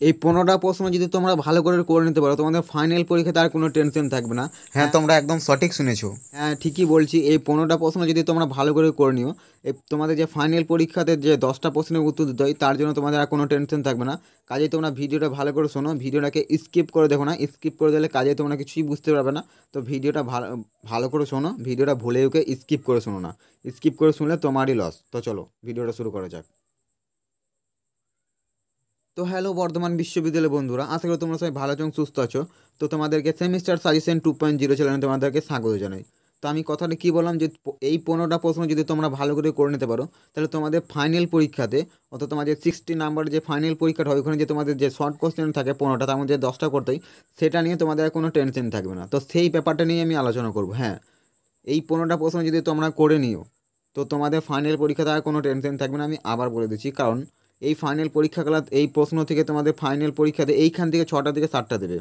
এই 15টা প্রশ্ন যদি তোমরা ভালো করে নিতে পারো, তোমাদের ফাইনাল পরীক্ষাতে আর কোনো টেনশন থাকবে না। হ্যাঁ, তোমরা একদম সঠিক শুনেছো। হ্যাঁ, ঠিকই বলছি। এই 15টা প্রশ্ন যদি তোমরা ভালো করে নিও, এই তোমাদের যে ফাইনাল পরীক্ষাতে যে 10টা প্রশ্নের উত্তর দিতে হয়, তার জন্য তোমাদের আর কোনো টেনশন থাকবে না। কাজেই তোমরা ভিডিওটা ভালো করে শোনো, ভিডিওটাকে স্কিপ করে দেখো না। স্কিপ করে দিলে কাজেই তোমরা কিছুই বুঝতে পারবে না। তো ভিডিওটা ভালো ভালো করে শোনো, ভিডিওটা ভুলে ওকে স্কিপ করে শোনো না। স্কিপ করে শুনলে তোমারই লস। তো চলো ভিডিওটা শুরু করা যাক। তো হ্যালো বর্ধমান বিশ্ববিদ্যালয় বন্ধুরা, আশা করি তোমরা সবাই ভালো এবং সুস্থ আছো। তো তোমাদেরকে সেমিস্টার সাজেশন 2.0 চ্যানেলে তোমাদেরকে স্বাগত জানাই। তো আমি কথাটা কী বললাম যে এই 15টা প্রশ্ন যদি তোমরা ভালো করে নিতে পারো, তাহলে তোমাদের ফাইনাল পরীক্ষাতে, অর্থাৎ তোমাদের 60 নাম্বার যে ফাইনাল পরীক্ষাটা হয়, ওখানে যে তোমাদের যে শর্ট কোশ্চেন থাকে 15টা, তার মধ্যে 10টা করতে হয়, সেটা নিয়ে তোমাদের আর কোনো টেনশন থাকবে না। তো সেই ব্যাপারটা নিয়ে আমি আলোচনা করবো। হ্যাঁ, এই 15টা প্রশ্ন যদি তোমরা করে নিও, তো তোমাদের ফাইনাল পরীক্ষাতে আর কোনো টেনশন থাকবে না। আমি আবার বলে দিচ্ছি, কারণ এই ফাইনাল পরীক্ষাকাল, এই প্রশ্ন থেকে তোমাদের ফাইনাল পরীক্ষাতে এইখান থেকে 6টা থেকে 7টা দেবে,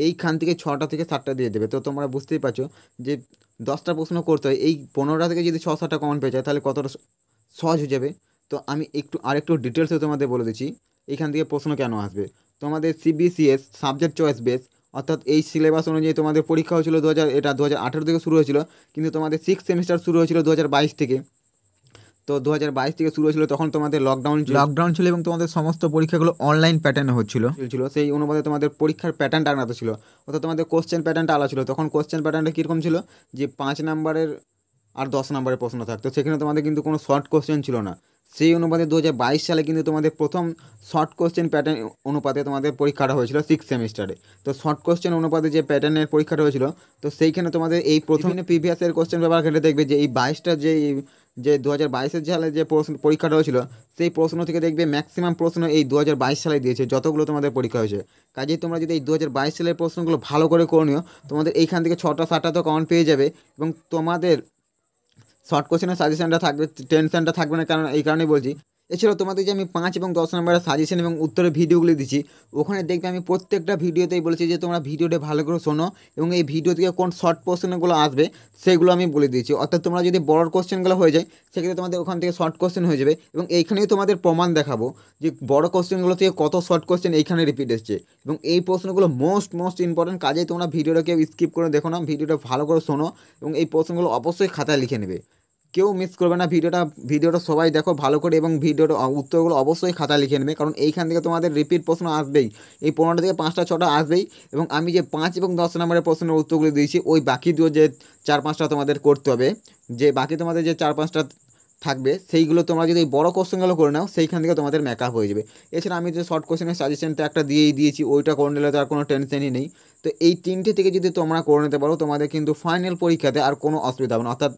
এইখান থেকে 6টা থেকে 7টা দিয়ে দেবে। তো তোমরা বুঝতেই পারছো যে 10টা প্রশ্ন করতে হয়, এই 15টা থেকে যদি 6-7টা কমন পেয়ে যায়, তাহলে কতটা সহজ হয়ে যাবে। তো আমি আরেকটু ডিটেলসে তোমাদের বলে দিচ্ছি এইখান থেকে প্রশ্ন কেন আসবে। তোমাদের সিবিসিএস সাবজেক্ট চয়েস বেস, অর্থাৎ এই সিলেবাস অনুযায়ী তোমাদের পরীক্ষা হয়েছিল 2018 থেকে শুরু হয়েছিল, কিন্তু তোমাদের 6 সেমিস্টার শুরু হয়েছিল 2022 থেকে। তো 2022 থেকে শুরু হয়েছিল, তখন তোমাদের লকডাউন ছিল এবং তোমাদের সমস্ত পরীক্ষাগুলো অনলাইন প্যাটার্নে হচ্ছিল। সেই অনুপাতে তোমাদের পরীক্ষার প্যাটার্নটা আলাদা ছিল, অর্থাৎ তোমাদের কোশ্চেন প্যাটার্নটা আলাদা ছিল। তখন কোশ্চেন প্যাটার্নটা কীরকম ছিল, যে 5 নাম্বারের আর 10 নাম্বারের প্রশ্ন থাকতো, সেখানে তোমাদের কিন্তু কোনো শর্ট কোশ্চেন ছিল না। সেই অনুপাতে 2022 সালে কিন্তু তোমাদের প্রথম শর্ট কোশ্চেন প্যাটার্ন অনুপাতে তোমাদের পরীক্ষাটা হয়েছিল 6 সেমিস্টারে। তো শর্ট কোশ্চেন অনুপাতে যে প্যাটার্নের পরীক্ষাটা হয়েছিল, তো সেইখানে তোমাদের এই প্রথম প্রিভিয়াসের কোশ্চেন পেপার ঘেটে দেখবে যে এই 22টা যে 2022 সালে যে পরীক্ষাটা হয়েছিল, সেই প্রশ্ন থেকে দেখবে ম্যাক্সিমাম প্রশ্ন এই 2022 সালে দিয়েছে, যতগুলো তোমাদের পরীক্ষা হয়েছে। কাজেই তোমরা যদি এই 2022 সালের প্রশ্নগুলো ভালো করে নিও, তোমাদের এইখান থেকে 6টা-7টা তো কমন পেয়ে যাবে। এবং তোমাদের শর্ট কোশ্চেনের সাজেশনটা থাকবে, টেনশনটা থাকবে না। কারণ এই কারণেই বলছি, এছাড়াও তোমাদের যে আমি 5 এবং 10 নম্বরের সাজেশন এবং উত্তরের ভিডিওগুলি দিচ্ছি, ওখানে দেখবে আমি প্রত্যেকটা ভিডিওতেই বলেছি যে তোমরা ভিডিওটা ভালো করে শোনো, এবং এই ভিডিও থেকে কোন শর্ট কোশ্চেনগুলো আসবে সেগুলো আমি বলে দিয়েছি। অর্থাৎ তোমরা যদি বড় কোশ্চেনগুলো হয়ে যায়, সেক্ষেত্রে তোমাদের ওখান থেকে শর্ট কোশ্চেন হয়ে যাবে। এবং এইখানেই তোমাদের প্রমাণ দেখাবো যে বড় কোশ্চেনগুলো থেকে কত শর্ট কোশ্চেন এইখানে রিপিট এসছে। এবং এই প্রশ্নগুলো মোস্ট ইম্পর্টেন্ট। কাজেই তোমরা ভিডিওটাকে স্কিপ করে দেখো না, ভিডিওটা ভালো করে শোনো, এবং এই প্রশ্নগুলো অবশ্যই খাতায় লিখে নেবে। কেউ মিস করবে না ভিডিওটা সবাই দেখো ভালো করে, এবং ভিডিওর উত্তরগুলো অবশ্যই খাতায় লিখে নেবে, কারণ এইখান থেকে তোমাদের রিপিট প্রশ্ন আসবেই। এই 15টা থেকে 5টা-6টা আসবেই। এবং আমি যে 5 এবং 10 নম্বরের প্রশ্নের উত্তরগুলো দিয়েছি, ওই বাকি যে 4-5টা তোমাদের করতে হবে, যে বাকি তোমাদের যে 4-5টা থাকবে, সেইগুলো তোমরা যদি এই বড় কোশ্চেনগুলো করে নাও, সেইখান থেকে তোমাদের মেকআপ হয়ে যাবে। এছাড়া আমি যে শর্ট কোশ্চেনের সাজেশনটা একটা দিয়েছি, ওইটা করে নিলে তো আর কোনো টেনশনই নেই। তো এই 3টে থেকে যদি তোমরা করে নিতে পারো, তোমাদের কিন্তু ফাইনাল পরীক্ষাতে আর কোনো অসুবিধা হবে না। অর্থাৎ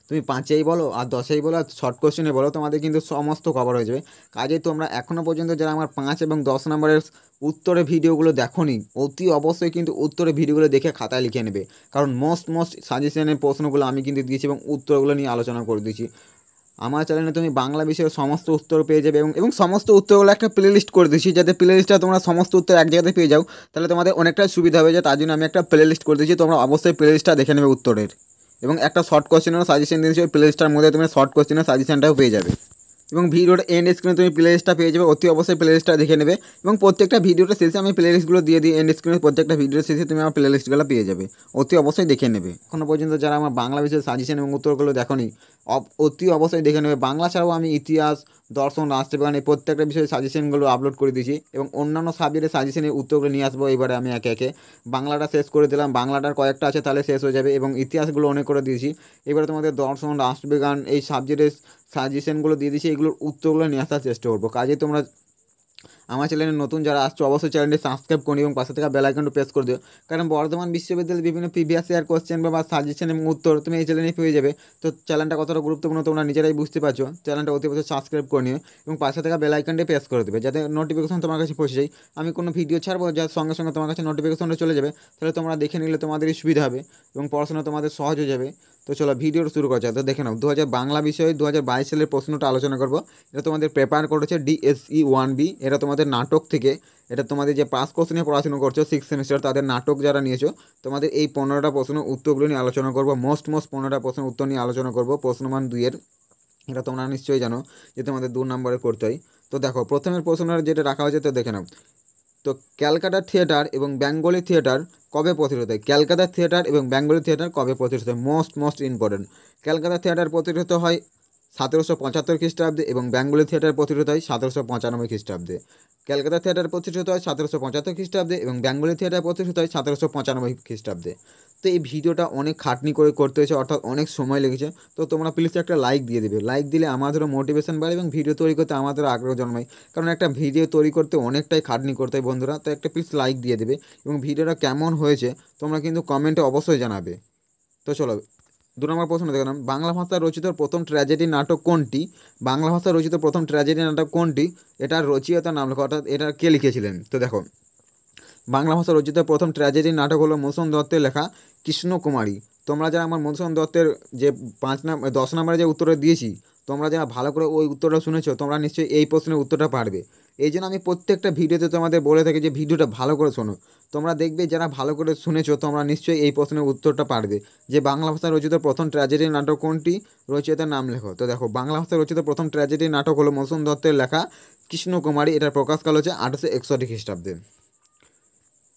তুমি 5এই বলো আর 10এই বলো আর শর্ট কোশ্চেনে বলো, তোমাদের কিন্তু সমস্ত কভার হয়ে যাবে। কাজেই তোমরা এখনও পর্যন্ত যারা আমার 5 এবং 10 নম্বরের উত্তরের ভিডিওগুলো দেখোনি, অতি অবশ্যই কিন্তু উত্তরের ভিডিওগুলো দেখে খাতায় লিখে নেবে। কারণ মোস্ট সাজেশনের প্রশ্নগুলো আমি কিন্তু দিয়েছি এবং উত্তরগুলো নিয়ে আলোচনা করে দিয়েছি। আমার চ্যানেলে তুমি বাংলা বিষয়ের সমস্ত উত্তর পেয়ে যাবে, এবং সমস্ত উত্তরগুলো একটা প্লে লিস্ট করে দিয়েছি, যাতে প্লে লিস্টটা তোমরা সমস্ত উত্তর এক জায়গাতে পেয়ে যাও। তাহলে তোমাদের অনেকটাই সুবিধা হবে, যে তার জন্য আমি একটা প্লে লিস্ট করে দিয়েছি। তোমরা অবশ্যই প্লে লিস্টটা দেখে নেবে উত্তরের। এবং একটা শর্ট কোশ্চেনেরও সাজেশন দিয়েছি, ওই প্লে লিস্টটার মধ্যে তুমি শর্ট কোশ্চেনের সাজেশনটাও পেয়ে যাবে। এবং ভিডিওর এন্ড স্ক্রিনে তুমি প্লে লিস্টটা পেয়ে যাবে, অতি অবশ্যই প্লে লিস্টটা দেখে নেবে। এবং প্রত্যেকটা ভিডিওটা শেষে আমি প্লে লিস্টগুলো দিয়ে দিই, এন্ড স্ক্রিনে প্রত্যেকটা ভিডিওর শেষে তুমি আমার প্লে লিস্টগুলো পেয়ে যাবে, অতি অবশ্যই দেখে নেবে। এখনও পর্যন্ত যারা আমার বাংলা বিষয়ের সাজেশন এবং উত্তরগুলো দেখোনি, অতি অবশ্যই দেখে নেবে। বাংলা ছাড়াও আমি ইতিহাস, দর্শন, রাষ্ট্রবিজ্ঞান, এই প্রত্যেকটা বিষয়ে সাজেশনগুলো আপলোড করে দিয়েছি, এবং অন্যান্য সাবজেক্টের সাজেশনের উত্তরগুলো নিয়ে আসবো এবারে আমি একে একে। বাংলাটা শেষ করে দিলাম, বাংলাটার কয়েকটা আছে, তাহলে শেষ হয়ে যাবে। এবং ইতিহাসগুলো অনেক করে দিয়েছি। এবারে তোমাদের দর্শন, রাষ্ট্রবিজ্ঞান, এই সাবজেক্টের সাজেশনগুলো দিয়ে দিয়েছি, এগুলোর উত্তরগুলো নিয়ে আসার চেষ্টা করবো। কাজে তোমরা আমার চ্যানেলে নতুন যারা আসছো, অবশ্যই চ্যানেলটি সাবস্ক্রাইব করে এবং পাশে থাকা বেল আইকনটি প্রেস করে দিও। কারণ বর্ধমান বিশ্ববিদ্যালয়ের বিভিন্ন প্রিভিয়াস ইয়ার কোশ্চেন বা সাজেশন এবং উত্তর তুমি এই চ্যানেলে পেয়ে যাবে। তো চ্যানেলটা কতটা গুরুত্বপূর্ণ তোমরা নিজেরাই বুঝতে পারছো। চ্যানেলটা অতি অবশ্যই সাবস্ক্রাইব করে নিও, এবং পাশে থাকা বেল আইকনটি প্রেস করে দেবে, যাতে নোটিফিকেশন তোমার কাছে পৌঁছে যায়। আমি কোনো ভিডিও ছাড়বো, যার সঙ্গে সঙ্গে তোমার কাছে নোটিফিকেশনটা চলে যাবে, তাহলে তোমরা দেখে নিলে তোমাদেরই সুবিধা হবে, এবং পড়াশোনা তোমাদের সহজ হয়ে যাবে। তো চলো ভিডিওটা শুরু করা যাক। তো দেখে নাও, বাংলা বিষয়ে 2022 সালের প্রশ্নটা আলোচনা করবো। এটা তোমাদের প্রেপার করেছে ডিএসই 1B। এটা তোমাদের নাটক থেকে, এটা তোমাদের যে পাস কোর্স নিয়ে পড়াশোনা করছো 6 সেমিস্টার, তাদের নাটক যারা নিয়েছো, তোমাদের এই 15টা প্রশ্ন উত্তরগুলো নিয়ে আলোচনা করবো। মোস্ট 15টা প্রশ্নের উত্তর নিয়ে আলোচনা করবো প্রশ্নমান 2-এর। এটা তোমরা নিশ্চয়ই জানো যে তোমাদের 2 নম্বরে করতে হয়। তো দেখো প্রথমের প্রশ্নের যেটা রাখা হয়েছে তো দেখে নাও। তো ক্যালকাটা থিয়েটার এবং বেঙ্গলি থিয়েটার কবে প্রতিষ্ঠিত হয়? ক্যালকাটা থিয়েটার এবং বেঙ্গলি থিয়েটার কবে প্রতিষ্ঠিত হয়? Most important. ক্যালকাটা থিয়েটার প্রতিষ্ঠিত হয় 1775 খ্রিস্টাব্দে এবং বেঙ্গলি থিয়েটার প্রতিষ্ঠিত হয় 1795 খ্রিস্টাব্দে। ক্যালকাটা থিয়েটার প্রতিষ্ঠিত হয় 1775 খ্রিস্টাব্দে এবং বেঙ্গলি থিয়েটার প্রতিষ্ঠিত হয় 1795 খ্রিস্টাব্দে। তো এই ভিডিওটা অনেক খাটনি করে করতে হয়েছে, অর্থাৎ অনেক সময় লেগেছে। তো তোমরা প্লিজ একটা লাইক দিয়ে দেবে। লাইক দিলে আমাদেরও মোটিভেশন বাড়ে এবং ভিডিও তৈরি করতে আমাদেরও আগ্রহ জন্মায়। কারণ একটা ভিডিও তৈরি করতে অনেকটাই খাটনি করতে হয় বন্ধুরা। তো একটা প্লিজ লাইক দিয়ে দেবে এবং ভিডিওটা কেমন হয়েছে তোমরা কিন্তু কমেন্টে অবশ্যই জানাবে। তো চলো 2 নম্বর প্রশ্ন দেখলাম, বাংলা ভাষায় রচিত প্রথম ট্র্যাজেডি নাটক কোনটি? বাংলা ভাষায় রচিত প্রথম ট্র্যাজেডি নাটক কোনটি? এটার রচয়িতার নাম লেখো, অর্থাৎ এটা কে লিখেছিলেন। তো দেখো বাংলা ভাষা রচিত প্রথম ট্র্যাজেডি নাটক হলো মধুসূদন দত্তের লেখা কৃষ্ণকুমারী। তোমরা যারা আমার মধুসূদন দত্তের যে 10 নম্বরে যে উত্তরটা দিয়েছি, তোমরা যারা ভালো করে ওই উত্তরটা শুনেছো তোমরা নিশ্চয়ই এই প্রশ্নের উত্তরটা পারবে। এই জন্য আমি প্রত্যেকটা ভিডিওতে তোমাদের বলে থাকি যে ভিডিওটা ভালো করে শোনো। তোমরা দেখবে যারা ভালো করে শুনেছো তোমরা নিশ্চয়ই এই প্রশ্নের উত্তরটা পারবে যে বাংলা ভাষায় রচিত প্রথম ট্র্যাজেডি নাটক কোনটি, রচয়িতার নাম লেখো। তো দেখো বাংলা ভাষায় রচিত প্রথম ট্র্যাজেডি নাটক হলো মধুসূদন দত্তের লেখা কৃষ্ণকুমারী। এটার প্রকাশকাল হচ্ছে 1861 খ্রিস্টাব্দে।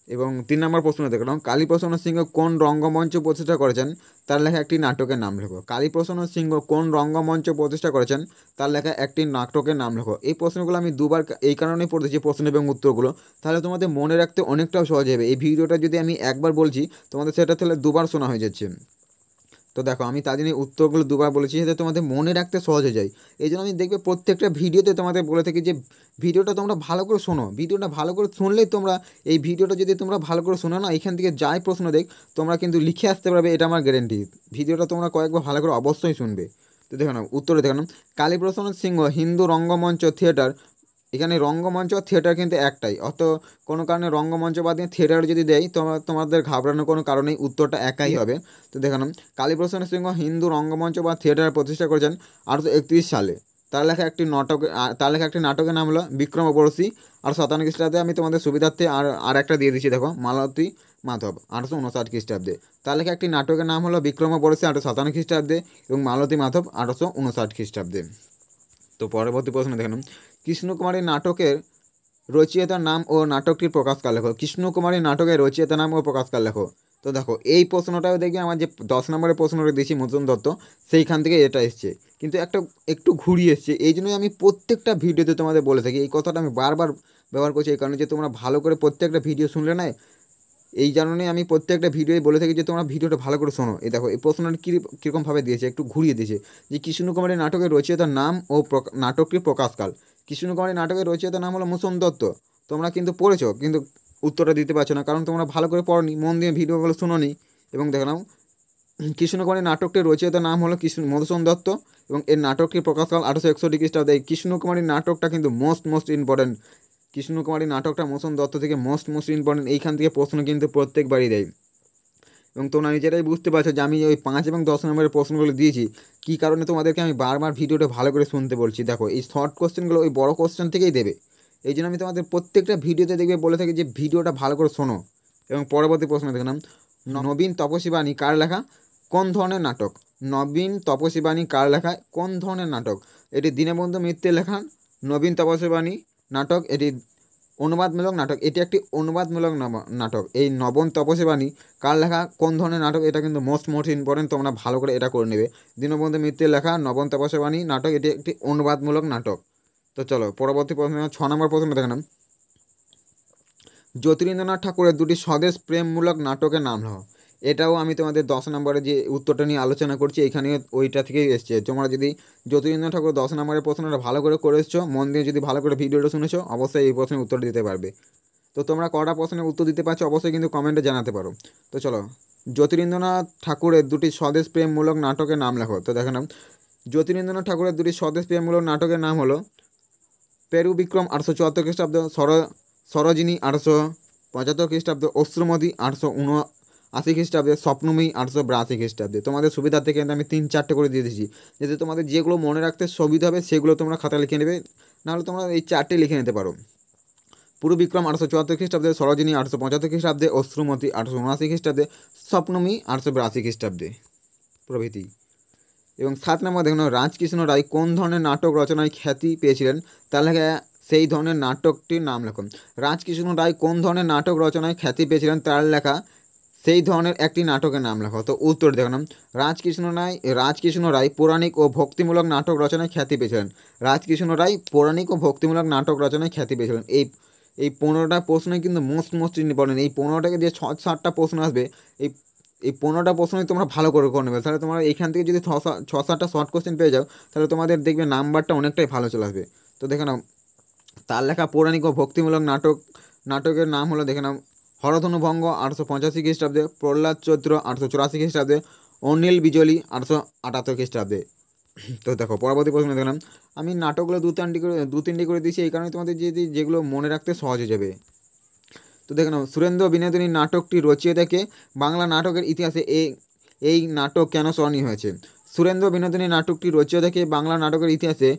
এবং 3 নম্বর প্রশ্ন দেখলাম, কালীপ্রসন্ন সিংহ কোন রঙ্গমঞ্চ প্রতিষ্ঠা করেছেন? তার লেখা একটি নাটকের নাম লেখো। কালীপ্রসন্ন সিংহ কোন রঙ্গমঞ্চ প্রতিষ্ঠা করেছেন? তার লেখা একটি নাটকের নাম লেখো। এই প্রশ্নগুলো আমি দুবার এই কারণেই পড়তেছি, প্রশ্ন এবং উত্তরগুলো, তাহলে তোমাদের মনে রাখতে অনেকটাও সহজ হবে। এই ভিডিওটা যদি আমি একবার বলছি তোমাদের সেটা তাহলে দুবার শোনা হয়ে যাচ্ছে। তো দেখো আমি তার জন্য উত্তরগুলো দুবার বলেছি যাতে তোমাদের মনে রাখতে সহজ হয়ে যায়। এই জন্য আমি দেখবে প্রত্যেকটা ভিডিওতে তোমাদের বলে থাকি যে ভিডিওটা তোমরা ভালো করে শোনো। ভিডিওটা ভালো করে শুনলেই তোমরা এই ভিডিওটা যদি তোমরা ভালো করে শোনো না, এখান থেকে যাই প্রশ্ন দেখ তোমরা কিন্তু লিখে আসতে পারবে, এটা আমার গ্যারেন্টি। ভিডিওটা তোমরা কয়েকবার ভালো করে অবশ্যই শুনবে। তো দেখো না উত্তরে দেখো না, কালীপ্রসন্ন সিংহ হিন্দু রঙ্গমঞ্চ থিয়েটার। এখানে রঙ্গমঞ্চ আর থিয়েটার কিন্তু একটাই, অত কোনো কারণে রঙ্গমঞ্চ বাদ দিয়ে থিয়েটার যদি দেয় তোমাদের ঘাবড়ানোর কোনো কারণেই, উত্তরটা একাই হবে। তো দেখালাম কালীপ্রসন্ন সিংহ হিন্দু রঙ্গমঞ্চ বা থিয়েটার প্রতিষ্ঠা করেছেন 1831 সালে। তার লেখা একটি নাটকের নাম হলো বিক্রমবর্ষী। আর 57 খ্রিস্টাব্দে আমি তোমাদের সুবিধার্থে আর একটা দিয়ে দিচ্ছি, দেখো মালতী মাধব 1859 খ্রিস্টাব্দে। তার লেখা একটি নাটকের নাম হলো বিক্রমবর্ষী 1857 খ্রিস্টাব্দে এবং মালতী মাধব 1859 খ্রিস্টাব্দে। তো পরবর্তী প্রশ্ন দেখলাম, কৃষ্ণকুমারী নাটকের রচয়িতার নাম ও নাটকটির প্রকাশকাল লেখো। কৃষ্ণকুমারী নাটকের রচয়িতার নাম ও প্রকাশকাল লেখো। তো দেখো এই প্রশ্নটাও দেখি আমার যে 10 নম্বরের প্রশ্নটা দিয়েছি মধুসূদন দত্ত, সেইখান থেকে এটা এসছে, কিন্তু একটু ঘুরিয়ে এসছে। এই জন্যই আমি প্রত্যেকটা ভিডিওতে তোমাদের বলে থাকি, এই কথাটা আমি বারবার ব্যবহার করছি এই কারণে যে তোমরা ভালো করে প্রত্যেকটা ভিডিও শুনলে না, এই কারণে আমি প্রত্যেকটা ভিডিওই বলে থাকি যে তোমরা ভিডিওটা ভালো করে শোনো। এই দেখো এই প্রশ্নটা কীরকমভাবে দিয়েছে, একটু ঘুরিয়ে দিয়েছে যে কৃষ্ণকুমারী নাটকের রচয়িতার নাম ও নাটকটির প্রকাশকাল। কৃষ্ণকুমারী নাটকের রচয়িতার নাম হলো মধুসূদন দত্ত। তোমরা কিন্তু পড়েছো কিন্তু উত্তরটা দিতে পারছো না, কারণ তোমরা ভালো করে পড়নি, মন দিয়ে ভিডিওগুলো শোনোনি। এবং দেখলাম কৃষ্ণকুমারী নাটকটির রচয়িতার নাম হলো মধুসূদন দত্ত এবং এর নাটকটির প্রকাশকাল 1861 খ্রিস্টাব্দে। এই কৃষ্ণকুমারী নাটকটা কিন্তু মোস্ট ইম্পর্টেন্ট। কৃষ্ণকুমারী নাটকটা মধুসূদন দত্ত থেকে মোস্ট ইম্পর্টেন্ট। এইখান থেকে প্রশ্ন কিন্তু প্রত্যেকবারই দেয়। এবং তোমরা নিজেরাই বুঝতে পারছো যে আমি ওই 5 এবং 10 নম্বরের প্রশ্নগুলো দিয়েছি কী কারণে তোমাদেরকে আমি বারবার ভিডিওটা ভালো করে শুনতে বলছি। দেখো এই শর্ট কোশ্চেনগুলো ওই বড় কোশ্চেন থেকেই দেবে। এই জন্য আমি তোমাদের প্রত্যেকটা ভিডিওতে দেখবে বলে থাকি যে ভিডিওটা ভালো করে শোনো। এবং পরবর্তী প্রশ্ন দেখলাম, নবীন তপসী বাণী কার লেখা, কোন ধরনের নাটক? নবীন তপসী বাণী কার লেখা, কোন ধরনের নাটক? এটি দীনবন্ধু মিত্রের লেখা নবীন তপসী বাণী নাটক। এটি অনুবাদমূলক নাটক, এটি একটি অনুবাদমূলক নাটক। এই নবীন তপসী বাণী কার লেখা, কোন ধরনের নাটক, এটা কিন্তু মোস্ট ইম্পর্টেন্ট। তোমরা ভালো করে এটা করে নেবে। দীনবন্ধু মিত্রের লেখা নবীন তপসী বাণী নাটক, এটি একটি অনুবাদমূলক নাটক। তো চলো পরবর্তী প্রশ্ন 6 নম্বর প্রশ্ন দেখলাম, জ্যোতিরিন্দ্রনাথ ঠাকুরের দুটি স্বদেশ প্রেমমূলক নাটকের নাম হলো। এটাও আমি তোমাদের 10 নম্বরে যে উত্তরটা নিয়ে আলোচনা করছি এখানে ওইটা থেকেই এসছে। তোমরা যদি জ্যোতিরিন্দ্রনাথ ঠাকুর 10 নম্বরের প্রশ্নটা ভালো করে এসছো, মন দিয়ে যদি ভালো করে ভিডিওটা শুনেছো, অবশ্যই এই প্রশ্নের উত্তর দিতে পারবে। তো তোমরা কটা প্রশ্নের উত্তর দিতে পারছো অবশ্যই কিন্তু কমেন্টে জানাতে পারো। তো চলো জ্যোতিরিন্দ্রনাথ ঠাকুরের দুটি স্বদেশ প্রেমমূলক নাটকের নাম লেখো। তো দেখো না, জ্যোতিরিন্দ্রনাথ ঠাকুরের দুটি স্বদেশ প্রেমমূলক নাটকের নাম হলো পেরু বিক্রম 1874 খ্রিস্টাব্দ, সরোজিনী 1875 খ্রিস্টাব্দ, অশ্রুমতি 1879 খ্রিস্টাব্দে, স্বপ্নময়ী 1882 খ্রিস্টাব্দে। তোমাদের সুবিধার্থে কিন্তু আমি 3-4টে করে দিয়ে দিয়েছি, যাতে তোমাদের যেগুলো মনে রাখতে সুবিধা হবে সেগুলো তোমরা খাতা লিখে নেবে, নাহলে তোমরা এই 4টে লিখে নিতে পারো। পুরু বিক্রম 1874 খ্রিস্টাব্দে, সরোজিনী 1875 খ্রিস্টাব্দে, অশ্রুমতি 1879 খ্রিস্টাব্দে, স্বপ্নময়ী 1882 খ্রিস্টাব্দে প্রভৃতি। এবং 7 নম্বর দেখুন রাজকৃষ্ণ রায় কোন ধরনের নাটক রচনায় খ্যাতি পেয়েছিলেন, তার লেখা সেই ধরনের নাটকটির নাম লেখুন। রাজকৃষ্ণ রায় কোন ধরনের নাটক রচনায় খ্যাতি পেয়েছিলেন, তার লেখা সেই ধরনের একটি নাটকের নাম লেখো। তো উত্তর দেখুন রাজকৃষ্ণ রায় পৌরাণিক ও ভক্তিমূলক নাটক রচনায় খ্যাতি পেয়েছিলেন। রাজকৃষ্ণ রায় পৌরাণিক ও ভক্তিমূলক নাটক রচনায় খ্যাতি পেয়েছিলেন। এই 15টা প্রশ্নই কিন্তু মোস্ট ইম্পর্টেন্ট। এই 15টাকে যে 6-7টা প্রশ্ন আসবে, এই 15টা প্রশ্নই তোমরা ভালো করে নেবে। তাহলে তোমরা এখান থেকে যদি 6-7টা শর্ট কোশ্চেন পেয়ে যাও, তাহলে তোমাদের দেখবে নাম্বারটা অনেকটাই ভালো চলে আসবে। তো দেখে নাও, তার লেখা পৌরাণিক ও ভক্তিমূলক নাটকের নাম হলো, দেখে নাও, হরধনু ভঙ্গ 885 খ্রিস্টাব্দে, প্রহ্লাদ চৈত্র 884 খ্রিস্টাব্দে, অনিল বিজলি 878 খ্রিস্টাব্দে। তো দেখো পরবর্তী প্রশ্ন দেখলাম, আমি নাটকগুলো দু তিনটি করে দিয়েছি, এই কারণে তোমাদের যেগুলো মনে রাখতে সহজ হয়ে যাবে। তো দেখে নাও, সুরেন্দ্র বিনোদিনী নাটকটি রচিয়তাকে বাংলা নাটকের ইতিহাসে এই নাটক কেন স্মরণীয় হয়েছে? সুরেন্দ্র বিনোদিনী নাটকটি রচিয়তাকে বাংলা নাটকের ইতিহাসে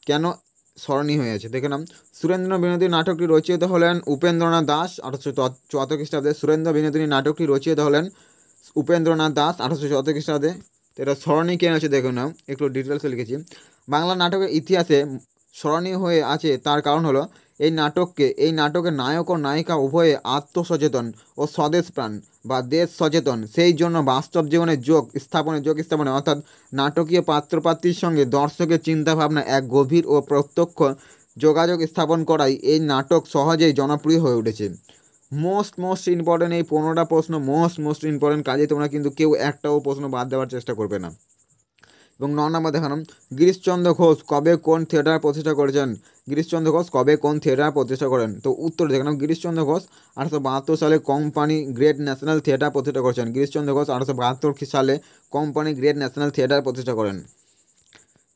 কেন স্মরণীয় হয়েছে? দেখে নাম, সুরেন্দ্র বিনোদিনী নাটকটি রচিয়তা হলেন উপেন্দ্রনাথ দাস 874 খ্রিস্টাব্দে। সুরেন্দ্র বিনোদিনী নাটকটি রচিয়তা হলেন উপেন্দ্রনাথ দাস 874 খ্রিস্টাব্দে। এটা স্মরণীয় কেন আছে দেখে নাও, একটু ডিটেলসে লিখেছি। বাংলা নাটকের ইতিহাসে স্মরণীয় হয়ে আছে তার কারণ হলো এই নাটকের নায়ক ও নায়িকা উভয়ে আত্মসচেতন ও স্বদেশপ্রাণ বা দেশ সচেতন। সেই জন্য বাস্তব জীবনে যোগ স্থাপনে অর্থাৎ নাটকীয় পাত্রপাত্রীর সঙ্গে দর্শকের চিন্তাভাবনা এক গভীর ও প্রত্যক্ষ যোগাযোগ স্থাপন করাই এই নাটক সহজেই জনপ্রিয় হয়ে উঠেছে। মোস্ট ইম্পর্টেন্ট এই 15টা প্রশ্ন মোস্ট ইম্পর্টেন্ট, কাজে তোমরা কিন্তু কেউ একটাও প্রশ্ন বাদ দেওয়ার চেষ্টা করবে না। এবং 9 নম্বর দেখালাম, গিরিশচন্দ্র ঘোষ কবে কোন থিয়েটার প্রতিষ্ঠা করেছেন? গিরিশচন্দ্র ঘোষ কবে কোন থিয়েটার প্রতিষ্ঠা করেন? তো উত্তর দেখালাম, গিরিশচন্দ্র ঘোষ 1872 সালে কোম্পানি গ্রেট ন্যাশনাল থিয়েটার প্রতিষ্ঠা করেছেন। গিরিশচন্দ্র ঘোষ 1872 সালে কোম্পানি গ্রেট ন্যাশনাল থিয়েটার প্রতিষ্ঠা করেন।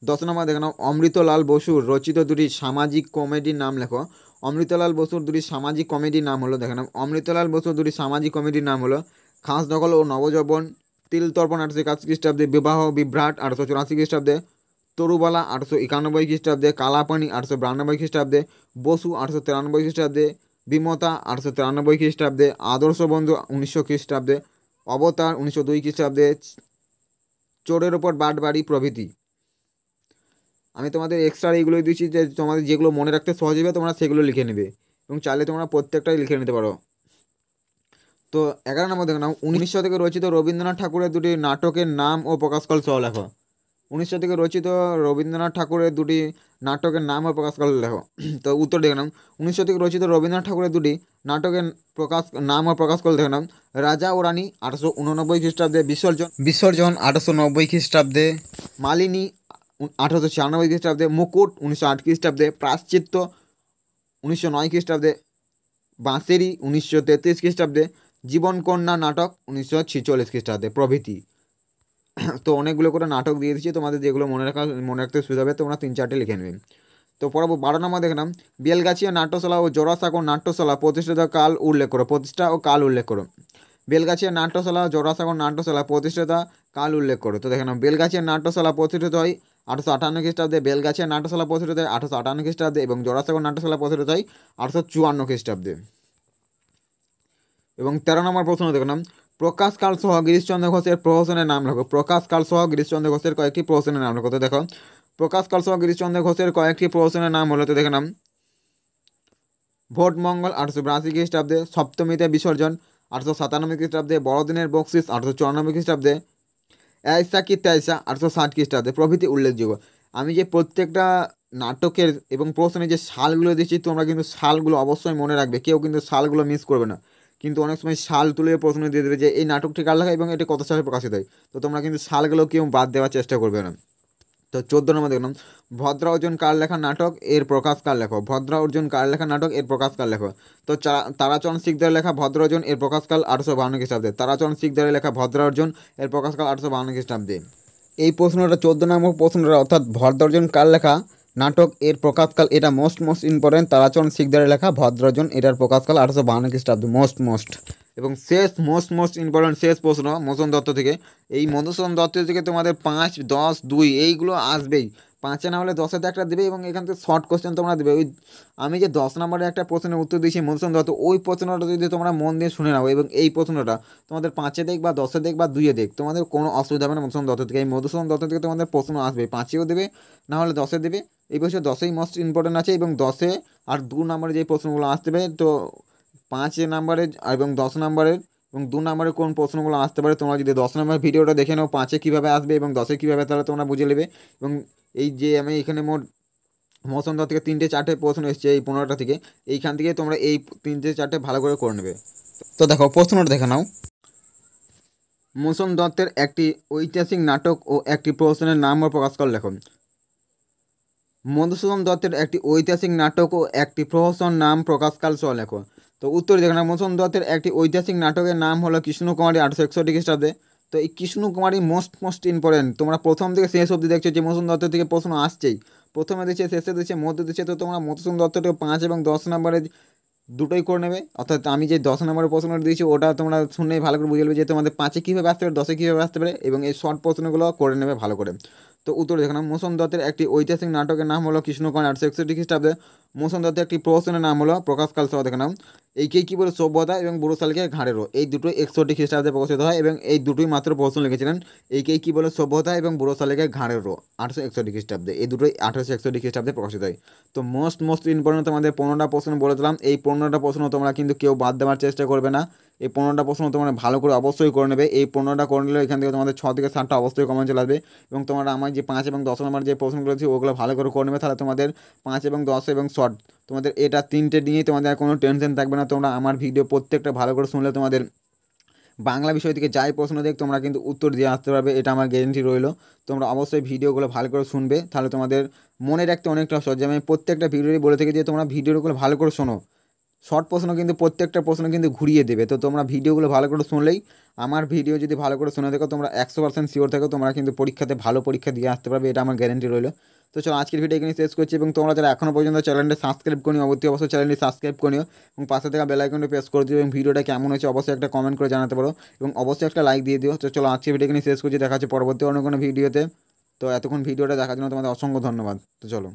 10 নম্বর দেখালাম, অমৃতলাল বসুর রচিত দুটি সামাজিক কমেডির নাম লেখো। অমৃতলাল বসুর দুটি সামাজিক কমেডির নাম হলো, দেখালাম, অমৃতলাল বসুর দুটি সামাজিক কমেডির নাম হলো খাস দখল ও নবযৌবন, তিলতর্পণ 881 খ্রিস্টাব্দে, বিবাহ বিভ্রাট 884 খ্রিস্টাব্দে, তরুবালা 891 খ্রিস্টাব্দে, কালাপানি 892 খ্রিস্টাব্দে, বসু 893 খ্রিস্টাব্দে, বিমতা 893 খ্রিস্টাব্দে, আদর্শ বন্ধু 1900 খ্রিস্টাব্দে, অবতার 1902 খ্রিস্টাব্দে, চোরের ওপর বাটবাড়ি প্রভৃতি। আমি তোমাদের এক্সট্রা এইগুলোই দিচ্ছি যে তোমাদের যেগুলো মনে রাখতে সহজ হবে তোমরা সেগুলো লিখে নেবে, এবং চাইলে তোমরা প্রত্যেকটাই লিখে নিতে পারো। তো 11 নম্বর দেখো না, 1900 থেকে রচিত রবীন্দ্রনাথ ঠাকুরের দুটি নাটকের নাম ও প্রকাশকাল সহ লেখো। 1900 থেকে রচিত রবীন্দ্রনাথ ঠাকুরের দুটি নাটকের নাম ও প্রকাশকাল লেখো। তো উত্তর দেখে নাম, 1900 থেকে রচিত রবীন্দ্রনাথ ঠাকুরের দুটি নাটকের নাম ও প্রকাশকাল দেখে নাম, রাজা ও রানী 889 খ্রিস্টাব্দে, বিসর্জন 890 খ্রিস্টাব্দে, মালিনী 1896 খ্রিস্টাব্দে, মুকুট 1908 খ্রিস্টাব্দে, প্রায়শ্চিত্ত 1909 খ্রিস্টাব্দে, বাঁশেরি 1933 খ্রিস্টাব্দে, জীবনকন্যা নাটক 1946 খ্রিস্টাব্দে প্রভৃতি। তো অনেকগুলো করে নাটক দিয়ে দিচ্ছি, তোমাদের যেগুলো মনে রাখতে সুবিধা হবে তোমরা 3-4টে লিখে নেবে। তো 12 নম্বর দেখলাম, বেলগাছিয়া নাট্যশালা ও জোড়াসাঁকোর নাট্যশালা প্রতিষ্ঠা ও কাল উল্লেখ করো। বেলগাছিয়া নাট্যশালা ও জোড়াসাঁকোর নাট্যশালা প্রতিষ্ঠাতা কাল উল্লেখ করো। তো দেখলাম, বেলগাছিয়া নাট্যশালা প্রতিষ্ঠিত হয় 858 খ্রিস্টাব্দে, বেলগাছিয়া নাট্যশালা প্রতিষ্ঠিত হয় 858 খ্রিস্টাব্দে, এবং জোড়াসাঁকোর নাট্যশালা প্রতিষ্ঠিত হয় 854 খ্রিস্টাব্দে। এবং 13 নম্বর প্রশ্ন দেখলাম, প্রকাশকাল সহ গিরিশচন্দ্র ঘোষের প্রহসনের নাম লেখো। প্রকাশকাল সহ গিরিশচন্দ্র ঘোষের কয়েকটি প্রহসনের নাম লেখো। তো দেখো, প্রকাশকাল সহ গিরিশচন্দ্র ঘোষের কয়েকটি প্রহসনের নাম হলো, তো দেখে নাম, ভোটমঙ্গল 882 খ্রিস্টাব্দে, সপ্তমীতে বিসর্জন 897 খ্রিস্টাব্দে, বড়দিনের বকশিস 894 খ্রিস্টাব্দে, ऐसा কি তৈসা 860 খ্রিস্টাব্দে প্রভৃতি উল্লেখযোগ্য। আমি যে প্রত্যেকটা নাটকের এবং প্রশ্নের যে সালগুলো দিচ্ছি তোমরা কিন্তু সালগুলো অবশ্যই মনে রাখবে, কেউ কিন্তু সালগুলো মিস করবে না। কিন্তু অনেক সময় সাল তুলে প্রশ্ন দিয়ে দেবে যে এই নাটকটি কার লেখা এবং এটি কত সালে প্রকাশিত হয়, তো তোমরা কিন্তু সালগুলো কেউ বাদ দেওয়ার চেষ্টা করবে না। তো 14 নম্বর দেখলাম, ভদ্রা অর্জুন কার লেখা নাটক এর প্রকাশকাল লেখো। ভদ্রা অর্জুন কার লেখা নাটক এর প্রকাশকাল লেখো। তো তারাচরণ শিকদারের লেখা ভদ্র অর্জুন এর প্রকাশকাল 852 খ্রিস্টাব্দে। তারাচরণ শিকদারের লেখা ভদ্রা অর্জুন এর প্রকাশকাল 852 খ্রিস্টাব্দে। এই প্রশ্নটা 14 নম্বর প্রশ্নটা, অর্থাৎ ভদ্র অর্জুন কার লেখা নাটক এর প্রকাশকাল, এটা মোস্ট ইম্পর্টেন্ট। তারাচরণ শিকদারের লেখা ভদ্র অর্জুন, এটার প্রকাশকাল 852 খ্রিস্টাব্দে। মোস্ট এবং শেষ মোস্ট ইম্পর্টেন্ট শেষ প্রশ্ন মধুসূদন দত্ত থেকে। এই মধুসূদন দত্ত থেকে তোমাদের 5, 10, 2 এইগুলো আসবেই। 5-এ না হলে 10-এতে একটা দেবে এবং এখান থেকে শর্ট কোশ্চেন তোমরা দেবে। ওই আমি যে 10 নম্বরের একটা প্রশ্নের উত্তর দিয়েছি মধুসূদন দত্ত, ওই প্রশ্নটা যদি তোমরা মন দিয়ে শুনে নাও এবং এই প্রশ্নটা তোমাদের 5-এ দেখ বা 10-এ দেখ বা 2-এ দেখ, তোমাদের কোনো অসুবিধা হবে না মধুসূদন দত্ত থেকে। এই মধুসূদন দত্ত থেকে তোমাদের প্রশ্ন আসবে, 5-এও দেবে না হলে 10-এ দেবে। এই বছর 10-এই মোস্ট ইম্পর্টেন্ট আছে এবং 10-এ আর 2 নম্বরে যে প্রশ্নগুলো আসতে পারে, তো 5 নম্বরের এবং 10 নম্বরের এবং 2 নম্বরে কোন প্রশ্নগুলো আসতে পারে তোমরা যদি 10 নম্বর ভিডিওটা দেখে নাও 5-এ কীভাবে আসবে এবং 10-এ কীভাবে, তাহলে তোমরা বুঝে নেবে। এবং এই যে আমি এখানে মোট মৌসুম দত্ত থেকে 3-4টে প্রশ্ন এসছে এই 15টা থেকে, এইখান থেকে তোমরা এই 3-4টে ভালো করে করে নেবে। তো দেখো প্রশ্নটা দেখে নাও। মৌসুম দত্তের একটি ঐতিহাসিক নাটক ও একটি প্রহসনের নাম ও প্রকাশ করে লেখো। মধুসূদন দত্তের একটি ঐতিহাসিক নাটক ও একটি প্রহসন নাম প্রকাশকাল সহ লেখো। তো উত্তর দেখো না, মধুসূদন দত্তের একটি ঐতিহাসিক নাটকের নাম হলো কৃষ্ণকুমারী 1861 খ্রিস্টাব্দে। তো এই কৃষ্ণকুমারী মোস্ট ইম্পর্টেন্ট, তোমরা প্রথম থেকে শেষ অবধি দেখছো যে মধুসূদন দত্ত থেকে প্রশ্ন আসছেই, প্রথমে দিচ্ছে, শেষে দিচ্ছে, মধ্যে দিচ্ছে। তো তোমরা মধুসূদন দত্তকে 5 এবং 10 নম্বরে দুটোই করে নেবে। অর্থাৎ আমি যে 10 নম্বরের প্রশ্নটা দিয়েছি ওটা তোমরা শুনেই ভালো করে বুঝে নেবে যে তোমাদের 5-এ কীভাবে আসতে পারে, 10-এ কীভাবে আসতে পারে এবং এই শর্ট প্রশ্নগুলো করে নেবে ভালো করে। তো উত্তর দেখো না, মধুসূদন দত্তের একটি ঐতিহাসিক নাটকের নাম হলো কৃষ্ণকুমারী 1861 খ্রিস্টাব্দে। মধুসূদন দত্তের একটি প্রহসনের নাম হলো প্রকাশকাল সহ দেখে নাও। এইকেই কী বলে, সভ্যতা এবং বুড়ো শালিকের ঘাড়েরও, এই দুটোই 61 খ্রিস্টাব্দে প্রকাশিত হয় এবং এই দুটোই মাত্র প্রশ্ন লিখেছিলেন। এইকেই কী বলে, সভ্যতা এবং বুড়ো শালিকের ঘাড়েরও 1861 খ্রিস্টাব্দে, এই দুটোই 1861 খ্রিস্টাব্দে প্রকাশিত হয়। তো মোস্ট ইম্পর্টেন্ট তোমাদের 15টা প্রশ্ন বলে দিলাম। এই 15টা প্রশ্ন তোমরা কিন্তু কেউ বাদ দেওয়ার চেষ্টা করবে না। এই 15টা প্রশ্ন তোমরা ভালো করে অবশ্যই করে নেবে। এই 15টা করে নিলে এখান থেকে তোমাদের 6 থেকে 7টা অবশ্যই কমন চলে আসবে এবং তোমরা আমার যে 5 এবং 10 নম্বর যে প্রশ্নগুলো আছে ওগুলো ভালো করে করে নেবে। তাহলে তোমাদের 5 এবং 10 এবং শর্ট, তোমাদের এটা 3টে নিয়েই তোমাদের আর কোনো টেনশন থাকবে না। তোমরা আমার ভিডিও প্রত্যেকটা ভালো করে শুনলে তোমাদের বাংলা বিষয় থেকে যাই প্রশ্ন দেখ তোমরা কিন্তু উত্তর দিয়ে আসতে পারবে, এটা আমার গ্যারেন্টি রইলো। তোমরা অবশ্যই ভিডিওগুলো ভালো করে শুনবে, তাহলে তোমাদের মনে রাখতে অনেকটা সহজ। আমি প্রত্যেকটা ভিডিওই বলে থাকি যে তোমরা ভিডিওগুলো ভালো করে শোনো। শর্ট প্রশ্ন কিন্তু প্রত্যেকটা প্রশ্ন কিন্তু ঘুরিয়ে দেবে। তো তোমরা ভিডিওগুলো ভালো করে শুনলেই, আমার ভিডিও যদি ভালো করে শুনে দেখো তোমরা 100% শিওর থাকো তোমরা কিন্তু পরীক্ষাতে ভালো পরীক্ষা দিয়ে আসতে পারবে, এটা আমার গ্যারেন্টি রইলো। তো চলো আজকের ভিডিও এখানে শেষ করছি এবং তোমরা যারা এখনও পর্যন্ত চ্যানেলটি সাবস্ক্রাইব করিও অবশ্যই চ্যানেলটি সাবস্ক্রাইব করিও এবং পাশে থাকা বেল আইকনটি প্রেস করে দিও এবং ভিডিওটা কেমন হয়েছে অবশ্যই একটা কমেন্ট করে জানাতে পারো এবং অবশ্যই একটা লাইক দিয়ে দিও। তো চলো আজকের ভিডিও এখানে শেষ করছি, দেখা হচ্ছে পরবর্তী অন্য কোনো ভিডিওতে। তো এতক্ষণ ভিডিওটা দেখার জন্য তোমাদের অসংখ্য ধন্যবাদ। তো চলো।